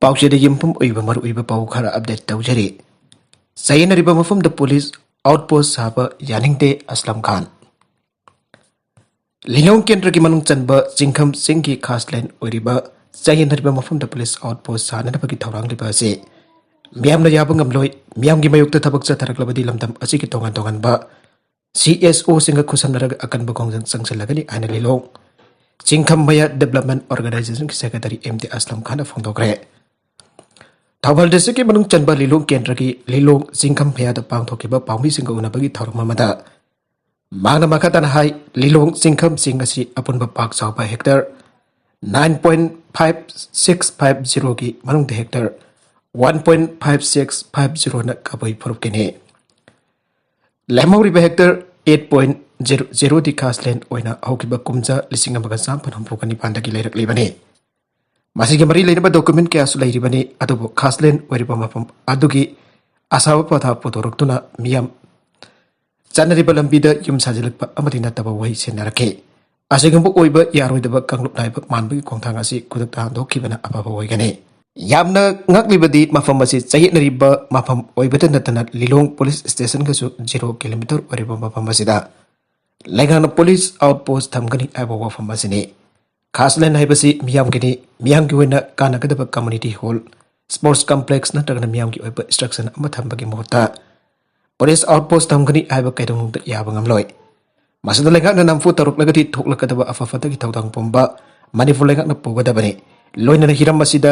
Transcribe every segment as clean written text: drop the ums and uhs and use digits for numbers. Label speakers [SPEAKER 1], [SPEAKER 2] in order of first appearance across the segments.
[SPEAKER 1] ꯄꯥꯎꯆꯦꯗ ꯌꯨꯝꯐꯝ ꯑꯣꯏꯕ ꯃꯔꯨꯑꯣꯏꯕ ꯄꯥꯎ ꯈꯔ ꯑꯞꯗꯦꯠ ꯇꯧꯖꯔꯤ꯫ ꯆꯌꯦꯠꯅꯔꯤꯕ ꯃꯐꯝꯗ ꯄꯨꯂꯤꯁ ꯑꯥꯎꯠꯄꯣꯁꯠ ꯁꯥꯕ ꯌꯥꯅꯤꯡꯗꯦ ꯑꯁꯂꯝ ꯈꯥꯟ꯫ ꯂꯤꯂꯣꯡ ꯀꯦꯟꯗ꯭ꯔꯒꯤ ꯃꯅꯨꯡ ꯆꯟꯕ ꯆꯤꯡꯈꯝ ꯆꯤꯡꯒꯤ ꯈꯥꯁ ꯂꯦꯟ ꯑꯣꯏꯔꯤꯕ ꯆꯌꯦꯠꯅꯔꯤꯕ ꯃꯐꯝꯗ ꯄꯨꯂꯤꯁ ꯑꯥꯎꯠꯄꯣꯁꯠ ꯁꯥꯅꯅꯕꯒꯤ ꯊꯧꯔꯥꯡ ꯂꯤꯕ ꯑꯁꯤ ꯃꯤꯌꯥꯝꯅ ꯌꯥꯕ ꯉꯝꯂꯣꯏ, ꯃꯤꯌꯥꯝꯒꯤ ꯃꯥꯌꯣꯛꯇ ꯊꯕꯛ ꯆꯠꯊꯔꯛꯂꯕꯗꯤ ꯂꯝꯗꯝ ꯑꯁꯤꯒꯤ ꯇꯣꯉꯥꯟ ꯇꯣꯉꯥꯟꯕ CSOꯁꯤꯡꯒ ꯈꯨꯠꯁꯝꯅꯔꯒ ꯑꯀꯟꯕ ꯈꯣꯡꯖꯪ ꯆꯪꯁꯤꯜꯂꯒꯅꯤ ꯍꯥꯏꯅ ꯂꯤꯂꯣꯡ ꯆꯤꯡꯈꯝ ꯃꯌꯥ ꯗꯦꯕꯂꯞꯃꯦꯟꯠ ꯑꯣꯔꯒꯅꯥꯏꯖꯦꯁꯟꯒꯤ ꯁꯦꯀ꯭ꯔꯦꯇꯔꯤ MD ꯑꯁꯂꯝ ꯈꯥꯟꯅ ꯐꯣꯡꯗꯣꯛꯈ꯭ꯔꯦ꯫ ꯊꯧꯕꯥꯜ ꯗꯤꯁꯇ꯭ꯔꯤꯛꯀꯤ ꯃꯅꯨꯡ ꯆꯟꯕ ꯂꯤꯂꯣꯡ ꯀꯦꯟꯗ꯭ꯔꯒꯤ ꯂꯤꯂꯣꯡ ꯆꯤꯡꯈꯝ ꯃꯌꯥꯗ ꯄꯥꯡꯊꯣꯛꯈꯤꯕ ꯄꯥꯎꯃꯤꯁꯤꯡꯒ ꯎꯅꯕꯒꯤ ꯊꯧꯔꯝ ꯑꯃꯗ ꯃꯍꯥꯛꯅ ꯃꯈꯥ ꯇꯥꯅ ꯍꯥꯏ ꯂꯤꯂꯣꯡ ꯆꯤꯡꯈꯝ ꯆꯤꯡ ꯑꯁꯤ ꯑꯄꯨꯟꯕ ꯄꯥꯛ ꯆꯥꯎꯕ ꯍꯦꯛꯇꯔ 9.5650ꯒꯤ ꯃꯅꯨꯡꯗ ꯍꯦꯛꯇꯔ 1.5650ꯅ ꯀꯕꯨꯏ ꯐꯨꯔꯨꯞꯀꯤꯅꯤ꯫ ꯂꯦꯝꯍꯧꯔꯤꯕ ꯍꯦꯛꯇꯔ 8.00ꯗꯤ ꯈꯥꯁꯂꯦꯟ ꯑꯣꯏꯅ ꯍꯧꯈꯤꯕ ꯀꯨꯝꯖꯥ 1989ꯗꯒꯤ ꯂꯩꯔꯛꯂꯤꯕꯅꯤ꯫ ꯃꯁꯤꯒꯤ ꯃꯔꯤ ꯂꯩꯅꯕ ꯗꯣꯀꯨꯃꯦꯟꯠ ꯀꯌꯥꯁꯨ ꯂꯩꯔꯤꯕꯅꯤ, ꯑꯗꯨꯕꯨ ꯈꯥꯁꯂꯦꯟ ꯑꯣꯏꯔꯤꯕ ꯃꯐꯝ ꯑꯗꯨꯒꯤ ꯑꯁꯥꯕ ꯄꯊꯥꯞ ꯄꯨꯊꯣꯔꯛꯇꯨꯅ ꯃꯤꯌꯥꯝ ꯆꯠꯅꯔꯤꯕ ꯂꯝꯕꯤꯗ ꯌꯨꯝ ꯁꯥꯖꯤꯜꯂꯛꯄ ꯑꯃꯗꯤ ꯅꯠꯇꯕ ꯋꯥꯍꯩ ꯁꯤꯖꯤꯟꯅꯔꯛꯈꯤ꯫ ꯑꯁꯤꯒꯨꯝꯕ ꯑꯣꯏꯕ ꯌꯥꯔꯣꯏꯗꯕ ꯀꯥꯡꯂꯨꯞ ꯅꯥꯏꯕ ꯃꯥꯟꯕꯒꯤ ꯈꯣꯡꯊꯥꯡ ꯑꯁꯤ ꯈꯨꯗꯛꯇ ꯍꯟꯗꯣꯛꯈꯤꯕꯅ ꯑꯐꯕ ꯑꯣꯏꯒꯅꯤ꯫ ꯌꯥꯝꯅ ꯉꯛꯂꯤꯕꯗꯤ ꯃꯐꯝ ꯑꯁꯤ ꯆꯌꯦꯠꯅꯔꯤꯕ ꯃꯐꯝ ꯑꯣꯏꯕꯇ ꯅꯠꯇꯅ ꯂꯤꯂꯣꯡ ꯄꯨꯂꯤꯁ ꯁ꯭ꯇꯦꯁꯟꯒꯁꯨ 0 ꯀꯤꯂꯣꯃꯤꯇꯔ ꯑꯣꯏꯔꯤꯕ ꯃꯐꯝ ꯑꯁꯤꯗ ꯂꯩꯉꯥꯛꯅ ꯄꯨꯂꯤꯁ ꯑꯥꯎꯠꯄꯣꯁꯠ ꯊꯝꯒꯅꯤ ꯍꯥꯏꯕ ꯋꯥꯐꯝ ꯑꯁꯤꯅꯤ꯫ ꯈꯥꯁꯂꯦꯟ ꯍꯥꯏꯕꯁꯤ ꯃꯤꯌꯥꯝꯒꯤꯅꯤ, ꯃꯤꯌꯥꯝꯒꯤ ꯑꯣꯏꯅ ꯀꯥꯟꯅꯒꯗꯕ ꯀꯝꯃꯨꯅꯤꯇꯤ ꯍꯣꯜ, ꯁ꯭ꯄꯣꯔꯠꯁ ꯀꯝꯄ꯭ꯂꯦꯛꯁ ꯅꯠꯇ꯭ꯔꯒꯅ ꯃꯤꯌꯥꯝꯒꯤ ꯑꯣꯏꯕ ꯁ꯭ꯇ꯭ꯔꯛꯆꯔ ꯑꯃ ꯊꯝꯕꯒꯤ ꯃꯍꯨꯠꯇ ꯄꯨꯂꯤꯁ ꯑꯥꯎꯠꯄꯣꯁꯠ ꯊꯝꯒꯅꯤ ꯍꯥꯏꯕ ꯀꯩꯗꯧꯅꯨꯡꯗ ꯌꯥꯕ ꯉꯝꯂꯣꯏ꯫ ꯃꯁꯤꯗ ꯂꯩꯉꯥꯛꯅ ꯅꯝꯐꯨ ꯇꯧꯔꯛꯂꯒꯗꯤ ꯊꯣꯛꯂꯛꯀꯗꯕ ꯑꯐ-ꯐꯠꯇꯒꯤ ꯊꯧꯗꯥꯡ ꯄꯨꯝꯕ ꯃꯅꯤꯄꯨꯔ ꯂꯩꯉꯥꯛꯅ ꯄꯨꯒꯗꯕꯅꯤ꯫ ꯂꯣꯏꯅꯅ ꯍꯤꯔꯝ ꯑꯁꯤꯗ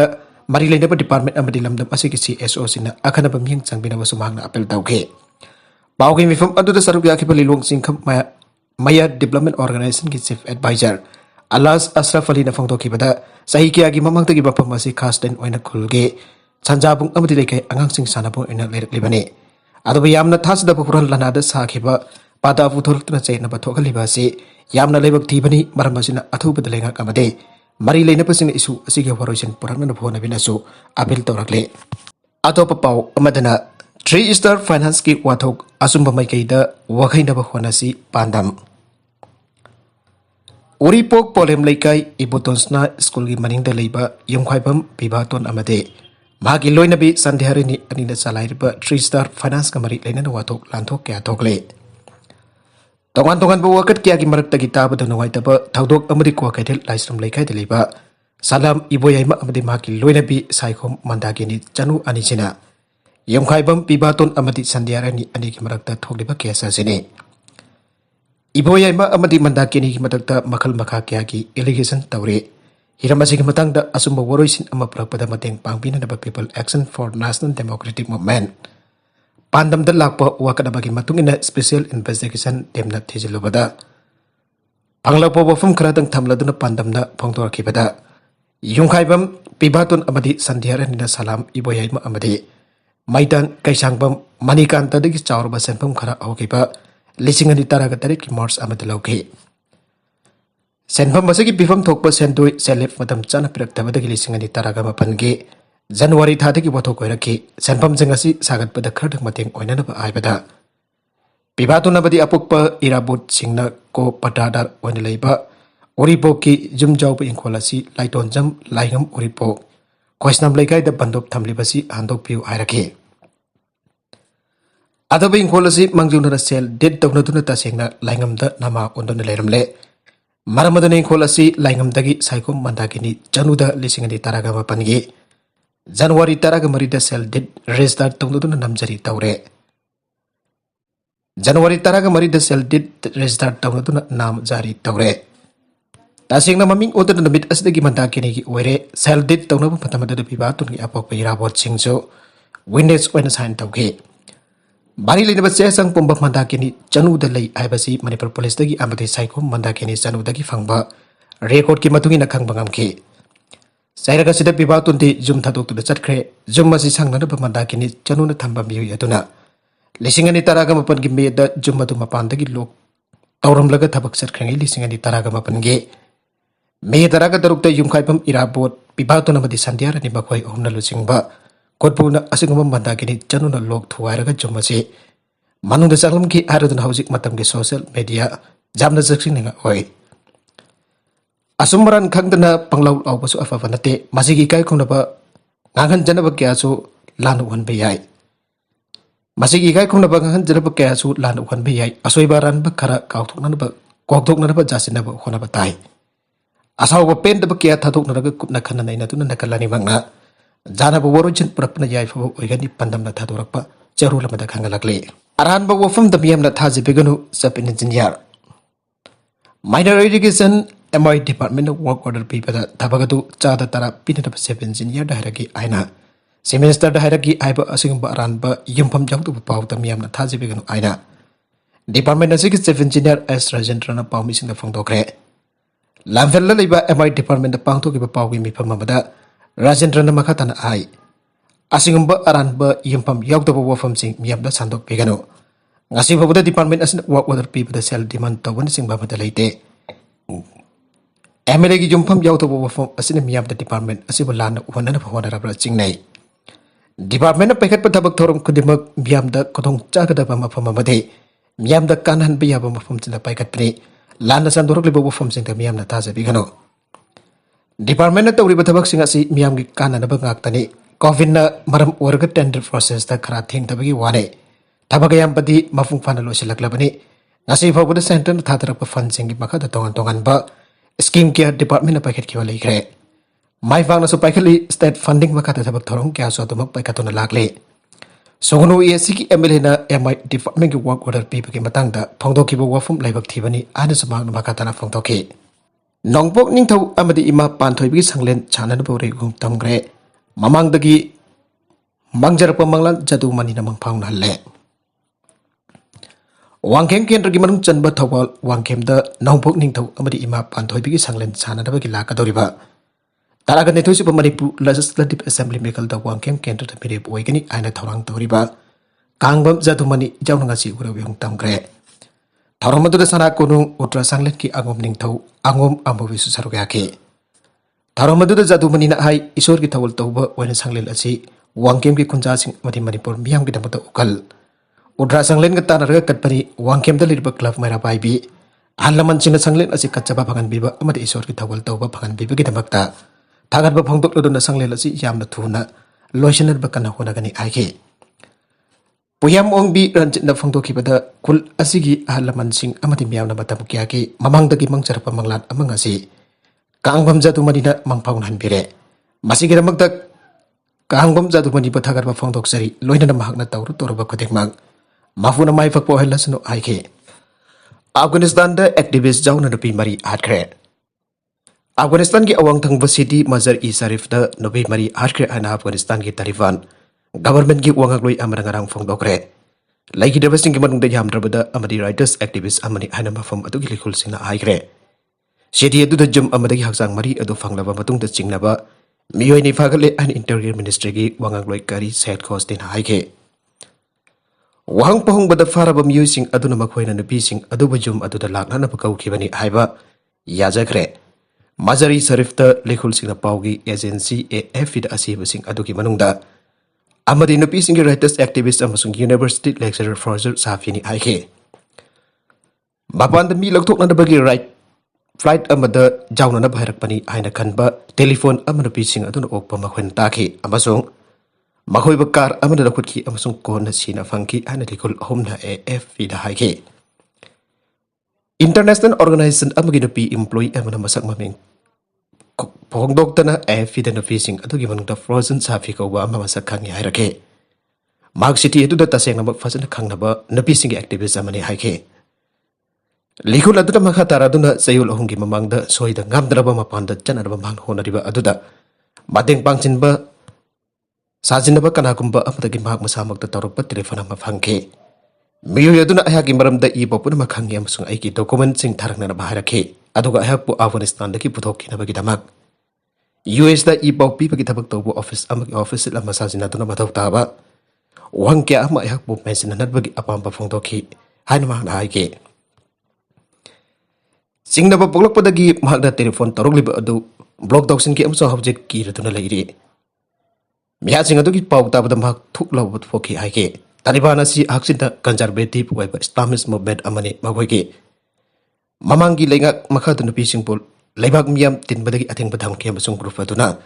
[SPEAKER 1] ꯃꯔꯤ ꯂꯩꯅꯕ ꯗꯤꯄꯥꯔꯠꯃꯦꯟꯠ ꯑꯃꯗꯤ ꯂꯝꯗꯝ ꯑꯁꯤꯒꯤ CSOꯁꯤꯡꯅ ꯑꯈꯟꯅꯕ ꯃꯤꯠꯌꯦꯡ ꯆꯪꯕꯤꯅꯕꯁꯨ ꯃꯍꯥꯛꯅ ꯑꯄꯤꯜ ꯇꯧꯈꯤ꯫ ꯄꯥꯎꯒꯤ ꯃꯤꯐꯝ ꯑꯗꯨꯗ ꯁꯔꯨꯛ ꯌꯥꯈꯤꯕ ꯂꯤꯂꯣꯡ ꯆꯤꯡꯈꯝ ꯃꯌꯥ ꯗꯦꯕꯂꯞꯃꯦꯟꯠ ꯑꯣꯔꯒꯅꯥꯏꯖꯦꯁꯟꯒꯤ ꯆꯤꯐ ꯑꯦꯗꯚꯥꯏꯖꯔ ꯑꯂꯥꯁ ꯑꯁꯔꯐ ꯑꯂꯤꯅ ꯐꯣꯡꯗꯣꯛꯈꯤꯕꯗ ꯆꯍꯤ ꯀꯌꯥꯒꯤ ꯃꯃꯥꯡꯗꯒꯤ ꯃꯐꯝ ꯑꯁꯤ ꯈꯥꯁꯂꯦꯟ ꯑꯣꯏꯅ ꯈꯨꯜꯒꯤ ꯁꯟꯖꯥꯕꯨꯡ ꯑꯃꯗꯤ ꯂꯩꯀꯥꯏ ꯑꯉꯥꯡꯁꯤꯡ ꯁꯥꯟꯅꯕꯨꯡ ꯑꯣꯏꯅ ꯂꯩꯔꯛꯂꯤꯕꯅꯤ꯫ ꯑꯗꯨꯕꯨ ꯌꯥꯝꯅ ꯊꯥꯖꯗꯕ ꯍꯨꯔꯥꯟ ꯂꯥꯟꯅꯥꯗ ꯁꯥꯈꯤꯕ ꯄꯥꯗꯥ ꯄꯨꯊꯣꯔꯛꯇꯨꯅ ꯆꯌꯦꯠꯅꯕ ꯊꯣꯛꯍꯜꯂꯤꯕ ꯑꯁꯤ ꯌꯥꯝꯅ ꯂꯥꯏꯕꯛ ꯊꯤꯕꯅꯤ꯫ ꯃꯔꯝ ꯑꯁꯤꯅ ꯑꯊꯨꯕꯗ ꯂꯩꯉꯥꯛ ꯑꯃꯗꯤ ꯃꯔꯤ ꯂꯩꯅꯕꯁꯤꯡꯅ ꯏꯁꯨ ꯑꯁꯤꯒꯤ ꯋꯥꯔꯣꯏꯁꯤꯟ ꯄꯨꯔꯛꯅꯅꯕ ꯍꯣꯠꯅꯕꯤꯅꯁꯨ ꯑꯄꯤꯜ ꯇꯧꯔꯛꯂꯤ꯫ ꯑꯇꯣꯞꯄ ꯄꯥꯎ ꯑꯃꯗꯅ 3 ꯁ꯭ꯇꯥꯔ ꯐꯥꯏꯅꯥꯟꯁꯀꯤ ꯋꯥꯊꯣꯛ ꯑꯆꯨꯝꯕ ꯃꯥꯏꯀꯩꯗ ꯋꯥꯈꯩꯅꯕ ꯍꯣꯠꯅꯁꯤ ꯄꯥꯟꯗꯝ꯫ ꯎꯔꯤꯄꯣꯛ ꯄꯣꯂꯦꯝ ꯂꯩꯀꯥꯏ ꯏꯕꯣꯇꯣꯟꯁꯅꯥ ꯁ꯭ꯀꯨꯜꯒꯤ ꯃꯅꯤꯡꯗ ꯂꯩꯕ ꯌꯨꯝꯈꯥꯏꯕꯝ ꯕꯤꯚꯥꯇꯣꯟ ꯑꯃꯗꯤ ꯃꯍꯥꯛꯀꯤ ꯂꯣꯏꯅꯕꯤ ꯁꯟꯙ꯭ꯌꯥꯔꯥꯅꯤ ꯑꯅꯤꯅ ꯆꯂꯥꯏꯔꯤꯕ 3 ꯁ꯭ꯇꯥꯔ ꯐꯥꯏꯅꯥꯟꯁꯀ ꯃꯔꯤ ꯂꯩꯅꯅ ꯋꯥꯊꯣꯛ ꯂꯥꯟꯊꯣꯛ ꯀꯌꯥ ꯊꯣꯛꯂꯤ꯫ ꯇꯣꯉꯥꯟ ꯇꯣꯉꯥꯟꯕ ꯋꯥꯀꯠ ꯀꯌꯥꯒꯤ ꯃꯔꯛꯇꯒꯤ ꯇꯥꯕꯗ ꯅꯨꯡꯉꯥꯏꯇꯕ ꯊꯧꯗꯣꯛ ꯑꯃꯗꯤ ꯀ꯭ꯋꯥꯀꯩꯊꯦꯜ ꯂꯥꯏꯁ꯭ꯔꯝ ꯂꯩꯀꯥꯏꯗ ꯂꯩꯕ ꯁꯂꯥꯝ ꯏꯕꯣꯌꯥꯏꯃ ꯑꯃꯗꯤ ꯃꯍꯥꯛꯀꯤ ꯂꯣꯏꯅꯕꯤ ꯁꯥꯏꯈꯣꯝ ꯃꯟꯗꯥꯀꯤꯅꯤ ꯆꯅꯨ ꯑꯅꯤꯁꯤꯅ ꯌꯨꯝꯈꯥꯏꯕꯝ ꯕꯤꯚꯥꯇꯣꯟ ꯑꯃꯗꯤ ꯁꯟꯙ꯭ꯌꯥꯔꯥꯅꯤ ꯑꯅꯤꯒꯤ ꯃꯔꯛꯇ ꯊꯣꯛꯂꯤꯕ ꯀꯦꯁ ꯑꯁꯤꯅꯤ꯫ ꯏꯕꯣꯌꯥꯏꯃ ꯑꯃꯗꯤ ꯃꯟꯗꯥꯀꯤꯅꯤꯒꯤ ꯃꯊꯛꯇ ꯃꯈꯜ ꯃꯈꯥ ꯀꯌꯥꯒꯤ ꯑꯦꯂꯤꯒꯦꯁꯟ ꯇꯧꯔꯤ꯫ ꯍꯤꯔꯝ ꯑꯁꯤꯒꯤ ꯃꯇꯥꯡꯗ ꯑꯆꯨꯝꯕ ꯋꯥꯔꯣꯏꯁꯤꯟ ꯑꯃ ꯄꯨꯔꯛꯄꯗ ꯃꯇꯦꯡ ꯄꯥꯡꯕꯤꯅꯅꯕ people action for national democratic movement ꯄꯥꯟꯗꯝꯗ ꯂꯥꯛꯄ ꯋꯥꯀꯠ ꯑꯃꯒꯤ ꯃꯇꯨꯡꯏꯟꯅ ꯁ꯭ꯄꯦꯁꯤꯌꯦꯜ ꯏꯟꯚꯦꯁꯇꯤꯒꯦꯁꯟ ꯇꯤꯝꯅ ꯊꯤꯖꯤꯜꯂꯨꯕꯗ ꯐꯪꯂꯛꯄ ꯋꯥꯐꯝ ꯈꯔꯗꯪ ꯊꯝꯂꯗꯨꯅ ꯄꯥꯟꯗꯝꯅ ꯐꯣꯡꯗꯣꯔꯛꯈꯤꯕꯗ ꯌꯨꯝꯈꯥꯏꯕꯝ ꯕꯤꯚꯥꯇꯣꯟ ꯑꯃꯗꯤ ꯁꯟꯙ꯭ꯌꯥꯔꯥꯅꯤꯅ ꯁꯂꯥꯝ ꯏꯕꯣꯌꯥꯏꯃ ꯑꯃꯗꯤ ꯃꯩꯇꯥꯟ ꯀꯩꯁꯥꯡꯕꯝ ꯃꯅꯤꯀꯥꯟꯇꯗꯒꯤ ꯆꯥꯎꯔꯕ ꯁꯦꯟꯐꯝ ꯈꯔ ꯍꯧꯈꯤꯕ 2013ꯒꯤ ꯃꯥꯔꯆ ꯑꯃꯗ ꯂꯧꯈꯤ꯫ ꯁꯦꯟꯐꯝ ꯑꯁꯤꯒꯤ ꯄꯤꯐꯝ ꯊꯣꯛꯄ ꯁꯦꯟꯗꯣꯏ ꯁꯦꯜꯂꯦꯞ ꯃꯇꯝ ꯆꯥꯅ ꯄꯤꯔꯛꯇꯕꯗꯒꯤ 2018ꯒꯤ ꯖꯅꯨꯋꯥꯔꯤ ꯊꯥꯗꯒꯤ ꯋꯥꯊꯣꯛ ꯑꯣꯏꯔꯛꯈꯤ꯫ ꯁꯦꯟꯐꯝꯁꯤꯡ ꯑꯁꯤ ꯁꯥꯒꯠꯄꯗ ꯈꯔꯗꯪ ꯃꯇꯦꯡ ꯑꯣꯏꯅꯅꯕ ꯍꯥꯏꯕꯗ ꯕꯤꯚꯥꯇꯣꯟ ꯑꯃꯗꯤ ꯑꯄꯣꯛꯄ ꯏꯔꯥꯕꯣꯠꯁꯤꯡꯅ ꯀꯣ ꯄꯠꯇ꯭ꯔꯥꯗꯥꯔ ꯑꯣꯏꯅ ꯂꯩꯕ ꯎꯔꯤꯄꯣꯛꯀꯤ ꯌꯨꯝꯖꯥꯎꯕ ꯏꯪꯈꯣꯜ ꯑꯁꯤ ꯂꯥꯏꯇꯣꯟꯖꯝ ꯂꯥꯏꯉꯝ ꯎꯔꯤꯄꯣꯛ ꯈꯣꯏꯁꯅꯥꯝ ꯂꯩꯀꯥꯏꯗ ꯕꯟꯗꯣꯞ ꯊꯝꯂꯤꯕꯁꯤ ꯍꯟꯗꯣꯛꯄꯤꯌꯨ ꯍꯥꯏꯔꯛꯈꯤ꯫ ꯑꯗꯨꯕꯨ ꯏꯪꯈꯣꯜ ꯑꯁꯤ ꯃꯥꯡꯖꯧꯅꯅ ꯁꯦꯜ ꯗꯤꯠ ꯇꯧꯅꯗꯨꯅ ꯇꯁꯦꯡꯅ ꯂꯥꯏꯉꯝꯗ ꯅꯃꯥ ꯑꯣꯟꯗꯨꯅ ꯂꯩꯔꯝꯂꯦ꯫ ꯃꯔꯝ ꯑꯗꯨꯅ ꯏꯪꯈꯣꯜ ꯑꯁꯤ ꯂꯥꯏꯉꯝꯗꯒꯤ ꯁꯥꯏꯈꯣꯝ ꯃꯟꯗꯥꯀꯤꯅꯤ ꯆꯅꯨꯗ 2018ꯒꯤ ꯖꯅꯨꯋꯥꯔꯤ 13ꯗ ꯁꯦꯜ ꯗꯤꯠ ꯔꯦꯖꯤꯁꯇꯥꯔ ꯇꯧꯅꯗꯨꯅ ꯅꯝꯖꯔꯤ ꯇꯧꯔꯦ꯫ ꯖꯅꯨꯋꯥꯔꯤ 13ꯗ ꯁꯦꯜ ꯗꯤꯠ ꯔꯦꯖꯤꯁꯇꯥꯔ ꯇꯧꯅꯗꯨꯅ ꯅꯥꯝ ꯖꯥꯔꯤ ꯇꯧꯔꯦ꯫ ꯇꯁꯦꯡꯅ ꯃꯃꯤꯡ ꯑꯣꯟꯗꯨꯅ ꯅꯨꯃꯤꯠ ꯑꯁꯤꯗꯒꯤ ꯃꯟꯗꯥꯀꯤꯅꯤꯒꯤ ꯑꯣꯏꯔꯦ꯫ ꯁꯦꯜ ꯗꯤꯠ ꯇꯧꯅꯕ ꯃꯇꯝ ꯑꯗꯨꯗ ꯕꯤꯚꯥꯇꯣꯟꯒꯤ ꯑꯄꯣꯛꯄ ꯏꯔꯥꯕꯣꯠꯁꯤꯡꯁꯨ ꯋꯤꯠꯅꯦꯁ ꯑꯣꯏꯅ ꯁꯥꯏꯟ ꯇꯧꯈꯤ꯫ ꯃꯔꯤ ꯂꯩꯅꯕ ꯆꯦ ꯆꯥꯡ ꯄꯨꯝꯕ ꯃꯟꯗꯥꯀꯤꯅꯤ ꯆꯅꯨꯗ ꯂꯩ ꯍꯥꯏꯕꯁꯤ ꯃꯅꯤꯄꯨꯔ ꯄꯨꯂꯤꯁꯇꯒꯤ ꯑꯃꯗꯤ ꯁꯥꯏꯈꯣꯝ ꯃꯟꯗꯥꯀꯤꯅꯤ ꯆꯅꯨꯗꯒꯤ ꯐꯪꯕ ꯔꯦꯀꯣꯔꯗꯀꯤ ꯃꯇꯨꯡꯏꯟꯅ ꯈꯪꯕ ꯉꯝꯈꯤ꯫ ꯆꯩꯔꯛ ꯑꯁꯤꯗ ꯕꯤꯚꯥꯇꯣꯟꯗꯤ ꯌꯨꯝ ꯊꯥꯗꯣꯛꯇꯨꯅ ꯆꯠꯈ꯭ꯔꯦ꯫ ꯌꯨꯝ ꯑꯁꯤ ꯁꯪꯅꯅꯕ ꯃꯟꯗꯥꯀꯤꯅꯤ ꯆꯅꯨꯅ ꯊꯝꯕ ꯃꯤꯑꯣꯏ ꯑꯗꯨꯅ 2018ꯒꯤ ꯃꯦꯗ ꯌꯨꯝ ꯑꯗꯨ ꯃꯄꯥꯟꯗꯒꯤ ꯂꯣꯛ ꯇꯧꯔꯝꯂꯒ ꯊꯕꯛ ꯆꯠꯈ꯭ꯔꯤꯉꯩ 2018ꯒꯤ ꯃꯦ 16ꯗ ꯌꯨꯝꯈꯥꯏꯕꯝ ꯏꯔꯥꯕꯣꯠ ꯕꯤꯚꯥꯇꯣꯟ ꯑꯃꯗꯤ ꯁꯟꯙ꯭ꯌꯥꯔꯥꯅꯤ ꯃꯈꯣꯏ ꯑꯍꯨꯝꯅ ꯂꯨꯆꯤꯡꯕ ꯈꯨꯠꯄꯨꯅ ꯑꯁꯤꯒꯨꯝꯕ ꯃꯟꯗꯥꯀꯤꯅꯤ ꯆꯅꯨꯅ ꯂꯣꯛ ꯊꯨꯒꯥꯏꯔꯒ ꯌꯨꯝ ꯑꯁꯤ ꯃꯅꯨꯡꯗ ꯆꯪꯂꯝꯈꯤ ꯍꯥꯏꯔꯗꯨꯅ ꯍꯧꯖꯤꯛ ꯃꯇꯝꯒꯤ ꯁꯣꯁꯤꯌꯦꯜ ꯃꯤꯗꯤꯌꯥ ꯌꯥꯝꯅ ꯆꯪꯁꯤꯟꯅꯤꯡꯉꯥꯏ ꯑꯣꯏ꯫ ꯑꯆꯨꯝ ꯑꯔꯥꯟ ꯈꯪꯗꯅ ꯄꯪꯂꯥꯎ ꯂꯥꯎꯕꯁꯨ ꯑꯐꯕ ꯅꯠꯇꯦ꯫ ꯃꯁꯤꯒꯤ ꯏꯀꯥꯏ ꯈꯨꯝꯅꯕ nganganjanaba kyasu lan uhanba yai masigi ikai khumnaba nganganjanaba kyasu lan uhanba yai asoiba ranba khara kaukthoknanaba jasinaba honaba tai asawba pendaba kya thadoknaraga kupna khanna naina tuna nakalani mangna janaba worojin purapna yai fabo oigani pandamna thadorakpa charulamada khangalakle aranba wafam da miyamna thajibeganu sub engineer minor education MI department work order people tabagadu chada tara pinata sub engineer da haragi aina semester da haragi aiba asingba aranba yumpham jawtu paw da miyamna thajibeganu aina department asigi sub engineer S Rajendrana pawmi singda phongdokre lamfella leiba MI department da pangthokiba pawgi mifam amada Rajendrana makhatana ai asingba aranba yumpham yawtaba wafam sing miyamda sandok peganu ngasi fabuda department asina work order people da sel demand tawani singba mata leite MLA ki jumpham yawtaba wafam asina miyamda department asiba lana wanana phawna rabra chingnai department na pekhat pathabak thorum kudimak miyamda kodong chagadaba mafam amade miyamda kanhan biyaba mafam china pekhat pri lana sandorok liba wafam singta miyamna tajabi gano department na tawri pathabak singa si miyamgi kanana ba ngaktani covid na maram orga tender process ta khara thing tabagi wane tabagayam padi mafung fana losilaklabani ngasi fabuda center na thatharak pa fund singi makha tongan tongan ba scheme care department na paket kiwa laikre mai fang na so paikali state funding makha thabak thorong kya so tumak paikatuna lakle songno ESC ki MLA na MI department ki work order pi ki matang da phongdo ki bo wafum laibak thibani ana samang na makha tana phongdo ki nongpok ningthau amadi ima panthoi bi sanglen chana bo re gung tamgre mamang dagi mangjar pamanglan jadu mani na mangphang na le wangkem kendra gi manung chanba thawal wangkem da nongpok ningthau amadi ima panthoi bi sanglen chana da gi lakadoriba taraga ne thoisi Manipur Legislative Assembly mekal da wangkem kendra da mirep oigani aina thorang toriba kangbam jadu mani jawnanga si urawi hong tamgre thoromadu da sana konung utra sanglet ki angom ningthau angom ambowi su sarugya ke thoromadu da jadu mani na hai isor ki thawal tawba oina sanglel asi wangkem ki kunja sing madi Manipur miyam ki damata ukal udra sanglen ka tanarga katpari wangkem da lirba club mera baibi halaman sina sanglen asi kachaba phangan biba amadi isor ki thawal tawba phangan biba ki damakta thagat ba phongdok lodona sanglen asi yamna thuna loisener ba kana hona gani aike puyam ongbi ranjit na phongdok ki bada kul asigi halaman sing amadi miyam na matam kya ki mamang dagi mangchar pa manglat amang asi kangbam jatu madina mangpaun hanbire masigi damakta kangbam jatu mani ba thagat ba phongdok sari loina na mahak na tawru torba khotek mang mafuna mai fakpo helasno aike Afghanistan da activist jauna nabi mari hatkre Afghanistan ki awang thangba city Mazar E Sharif da nabi mari hatkre ana Afghanistan ki Taliban government ki wangagloi amarang phongdokre laiki da basing ki manung da yamdrabada amadi writers activist amani ana mafam adu ki likul sina aikre city adu da jum amadi haksang mari adu phanglaba matung da chingnaba miyoi ni phagale an interior ministry ki wangagloi kari set cost din haike wahang pahong bada faraba miyoi sing aduna makhoina nabi sing adu bajum adu da lakna na pakau khibani haiba yajakre Mazari Sharif da lekhul sing na pawgi agency AF da asiba sing adu ki manung da amadi nabi sing writers activist amasung university lecturer Fazil Safini aike bapan da mi lokthok na bagi right flight amada jauna na bhairak pani aina khanba telephone amana pi sing aduna okpa makhoin takhi amasung makhoi bakar amana rakhut ki amasung kon na sina fangki ana likul homna AF da haike international organization amagi napi employee amana masak maming phongdok tana AF da napi sing adugi manung da frozen safi ko wa ama masak khangi hairake mark city edu da taseng na fazana khangnaba napi sing activist amani haike likul adu makha taraduna sayul ahungi mamang da soida ngamdraba mapan da chanarba mang honariba aduda madeng pangchinba sajinaba kana kumba apatagi mak masamak da torokpa telefon ama phangke miyo yaduna ayaki maram da ibo puna makhangi amasung aiki document sing tharakna na baharake aduga ayakpu Afghanistan da ki puthokki na bagi damak US da ibo pi bagi tabak tobo office amaki office la masajina duna mathau taba wangke ama ayakpu mention na bagi apamba phongdokki haina ma na aike singnaba poglokpadagi mahakda telefon torokliba adu block dawsin ki amso object ki ratuna leiri miya sing adu ki pau tabada mahak thuk lawut foki haike Taliban asi haksinta conservative waiba Islamist movement amani magoiki mamangi lengak makhaduna pising pol leibak miyam tin badagi ating badam ki amasung group aduna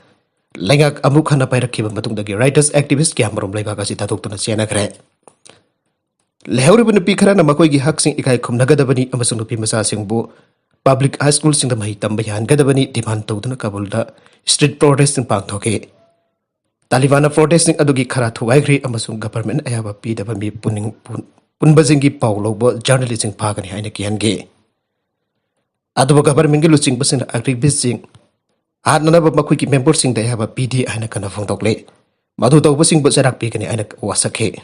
[SPEAKER 1] Lengak amuk hana pairakhiba matungdagi writers activist kya marom leibak asi tadoktuna senakre. Lehauriba nupi kharana makoigi haksing ikai khumnagadabani amasung nupi masasingbu public high school singda mahi tamba yahangadabani demand tawduna Kabulda street protesting pangthoke. Talibana protesting adugi khara thuwaigri amasung government ayaba pidaba mi punbazingi paulobo journalism phagani haina kihange. Aduba government gi luching basing activist sing Adnanaba makuiki member sing da yaba PD aina kana phongtokle. Madu tawba sing bu sarak pi kani aina wasakhe.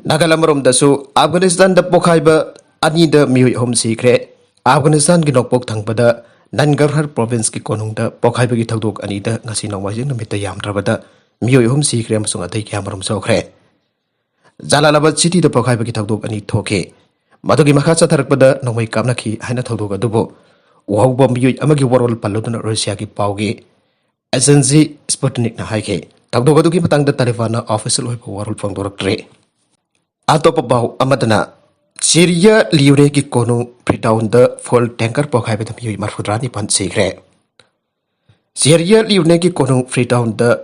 [SPEAKER 1] Nagalamarom dasu Afghanistan da pokhaiba ani da miui hom sikre. Afghanistan gi nokpok thangpada Nangarhar province ki konung da pokhaiba gi thagdok ani da ngasi nongwajing namita yamdrabada miui hom sikre amasung atai kyamarom sokre. Jalalabad city da pokhaiba gi thagdok ani thoke. Madu gi makha chatharakpada nongmai kamnakhi haina thagdok adubo Wahubam miui amagi warol paluduna Russia ki pauge agency Sputnik na haike. Tagdogadu ki matang da Talibana official hoipa warol phangdoraktre. Atopa baw amadana Syria liure ki konung Freetown da fuel tanker pokhaiba da miui marfudrani pan sikre. Syria liure ki konung Freetown da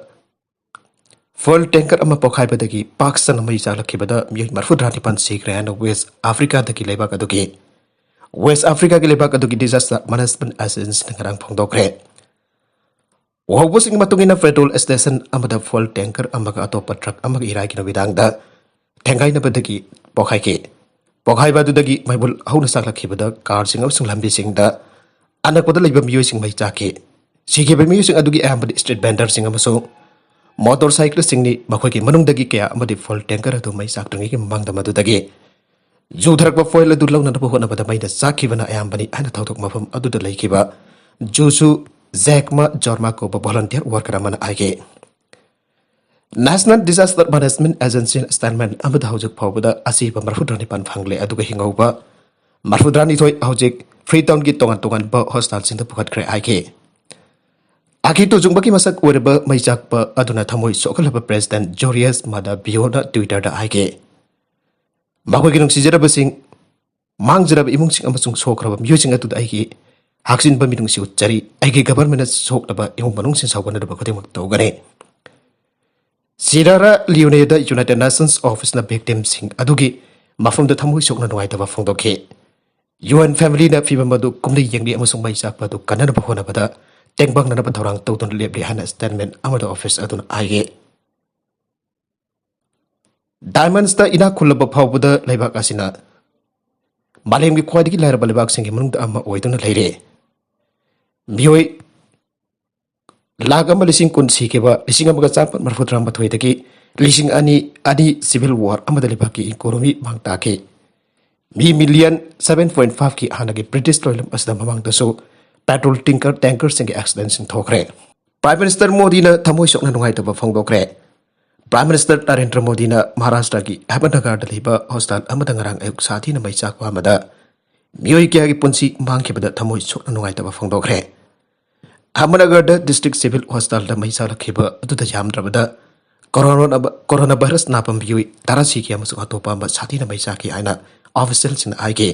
[SPEAKER 1] fuel tanker ama pokhaiba da ki Pakistan ama isalakhiba da miui marfudrani pan sikre and West Africa da ki leibak aduki West Africa ki lebak adugi disaster management agency ngarang phongdokre. Wahubusing matungina federal station amada fuel tanker amaga atopa truck amaga irai kina bidangda thengai na badagi pokhai ke. Pokhai badu dagi maibul hauna saklakhi bada car sing amsung lambi sing da anakoda leiba miyo sing mai chake. Sige ba miyo sing adugi amadi street vendor sing amaso motorcycle sing ni makhoi ki manung dagi kaya amadi fuel tanker adu mai saktangi ki mangda madu dagi Judharakba foil adu launa na pohona pada maida sakibana ayambani ana thautok mafam adu da laikiba Jusu Zekma Jorma ko volunteer worker amana aige National Disaster Management Agency statement amada haujuk phawbada asiba marfudrani pan phangle adu ga hingauba marfudrani thoi haujuk Freetown gi tongan ba hostel sinda pukhat kre aige Aki to jungba ki masak werba maijak ba aduna thamoi sokalaba president Jorius Mada Biona Twitter da aige Makoi kinong sijara basing mangjara imung sing amasung sokraba musing atu aigi haksin ba minung si uchari aigi government sokraba imung manung sin sawgana ba khote mak tawgane Sirara Leone da United Nations Office na victim sing adugi mafum da thamoi sokna nongai ta ba phongdokhe UN family na fiba madu kumni yengdi amasung mai sak ba du kanana ba hona ba da tengbang na ba thorang tawton lebli hana statement amada office aduna aige Diamonds da ina khulaba phawbada leibak asina malem gi khwadi gi lairaba leibak singi manung da amma oiduna leire mioi lagam lising kun sikeba lising amaga champat marfutram bathoi dagi lising ani civil war amada leibak ki economy mangta ke mi million 7.5 ki hanagi British toilam asda mamang da so petrol tanker singi accident sing thokre Prime Minister Modi na thamoi sokna nungai ta ba phongdokre Prime Minister Narendra Modi na Maharashtra ki Ahmednagar daliba hostel amada ngarang ayuk sathi na mai chakwa amada mioi kya ki punsi mangkhibada thamoi sokna nungai ta ba phongdokre Ahmednagar da district civil hostel da mai salakhiba adu da jamdrabada coronavirus napam bioi tarasi ki amasuk atopa ma sathi na mai chaki aina official sin aige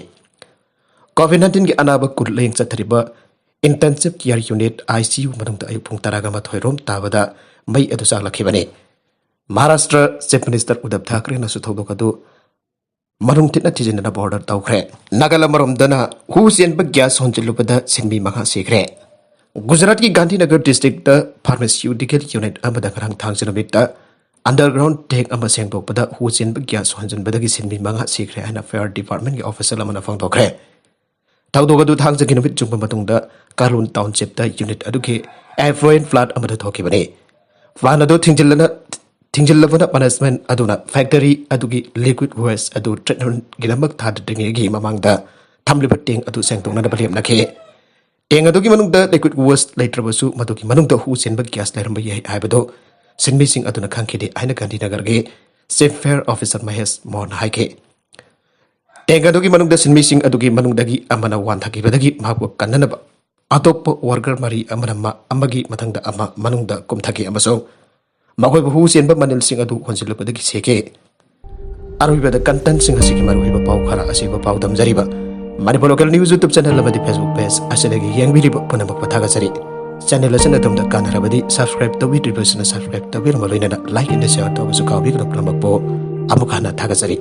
[SPEAKER 1] COVID-19 ki anaba kurleng chathariba intensive care unit ICU manung da ayuk phung taraga ma thoirom tabada mai adu saklakhibane Maharashtra Chief Minister Uddhav Thackeray na suthok adu marung titna tijinna border tawkhre Nagala marom dana husian ba gas honjilubada sinmi makha sikre Gujarat ki Gandhinagar district da pharmaceutical unit amada karang thangsinamit da underground tank ama sengdokpada husian ba gas honjinbada gi sinmi makha sikre ana fire department ki officer amana phangdokre Tawdog adu thangjaginamit jungba matungda Karun township da unit aduki effluent flood amada thokibane Flan adu Tingjillabana management aduna factory adugi liquid waste adu treatment gilamak thadringi gi mamangda thamliba teng adu sengtongna da balem nakhe teng adugi manungda liquid waste leitrabasu madugi manungda hu senba gas leramba yai aibado sinmi sing aduna khangkhide aina Gandhinagar ge safe fair officer Mahesh Mohan haike teng adugi manungda sinmi sing adugi manungdagi amana wan thaki badagi mabu kannanaba atop worker mari amagi mathangda ama manungda kumthaki amaso Makoi bahu sian ba manil sing adu konsil pada ki seke arui pada content sing asiki marui ba pau khara asik ba pau dam jari ba mari local news YouTube channel lamadi Facebook page aselagi yang bili ba puna ba pathaga sari channel asana dom da kanarabadi subscribe to video subscribe to bir maloi na like and share to su ka bi ko po amukana thagajari